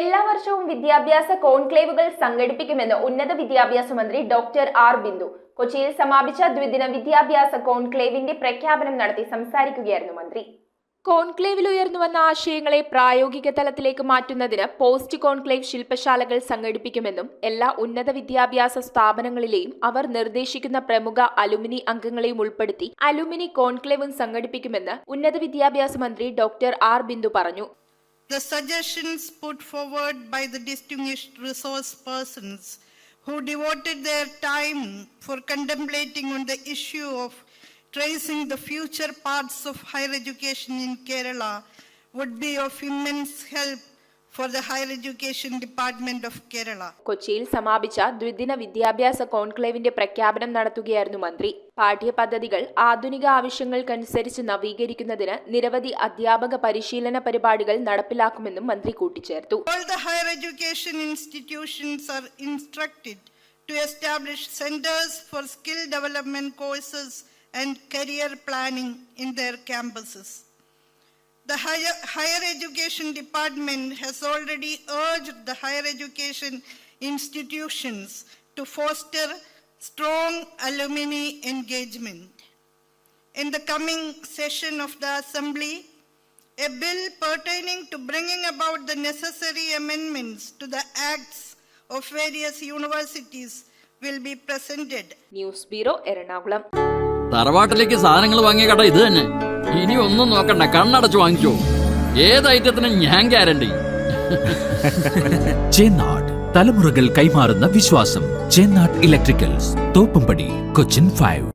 എല്ലാ വർഷവും വിദ്യാഭ്യാസ കോൺക്ലേവുകൾ സംഘടിപ്പിക്കുമെന്ന് ഉന്നത വിദ്യാഭ്യാസ മന്ത്രി ഡോക്ടർ ആർ ബിന്ദു കൊച്ചിയിൽ സമാപിച്ച ദ്വിദിന വിദ്യാഭ്യാസ കോൺക്ലേവിന്റെ പ്രഖ്യാപനം നടത്തി സംസാരിക്കുകയായിരുന്നു മന്ത്രി. കോൺക്ലേവിൽ ഉയർന്നുവന്ന ആശയങ്ങളെ പ്രായോഗിക തലത്തിലേക്ക് മാറ്റുന്നതിന് പോസ്റ്റ് കോൺക്ലേവ് ശില്പശാലകൾ സംഘടിപ്പിക്കുമെന്നും എല്ലാ ഉന്നത വിദ്യാഭ്യാസ സ്ഥാപനങ്ങളിലെയും അവർ നിർദ്ദേശിക്കുന്ന പ്രമുഖ അലുമിനി അംഗങ്ങളെയും ഉൾപ്പെടുത്തി അലുമിനി കോൺക്ലേവും സംഘടിപ്പിക്കുമെന്ന് ഉന്നത വിദ്യാഭ്യാസ മന്ത്രി ഡോക്ടർ ആർ ബിന്ദു പറഞ്ഞു. The suggestions put forward by the distinguished resource persons who devoted their time for contemplating on the issue of tracing the future paths of higher education in Kerala would be of immense help for the Higher Education Department of Kerala. കൊച്ചിയിൽ സമാപിച്ച ദ്വിദിന വിദ്യാഭ്യാസ കോൺക്ലേവിന്റെ പ്രഖ്യാപനം നടത്തുകയായിരുന്നു മന്ത്രി. പാഠ്യപദ്ധതികൾ ആധുനിക ആവശ്യങ്ങൾക്കനുസരിച്ച് നവീകരിക്കുന്നതിന് നിരവധി അധ്യാപക പരിശീലന പരിപാടികൾ നടപ്പിലാക്കുമെന്നും മന്ത്രി കൂട്ടിച്ചേർത്തു. All the higher education institutions are instructed to establish centers for skill development courses and career planning in their campuses. The Higher Education Department has already urged the higher education institutions to foster strong alumni engagement. In the coming session of the Assembly, a bill pertaining to bringing about the necessary amendments to the acts of various universities will be presented. News bureau, Ernakulam. തറവാട്ടിലേക്ക് സാധനങ്ങൾ വാങ്ങിയ കട ഇത് തന്നെ. ഇനി ഒന്നും നോക്കണ്ട, കണ്ണടച്ച് വാങ്ങിച്ചോ. ഏത് ഐറ്റത്തിനും ഞാൻ ഗ്യാരണ്ടി. ചേന്നാട്, തലമുറകൾ കൈമാറുന്ന വിശ്വാസം. ചേന്നാട് ഇലക്ട്രിക്കൽസ്, തോപ്പുംപടി, കൊച്ചിൻ 5.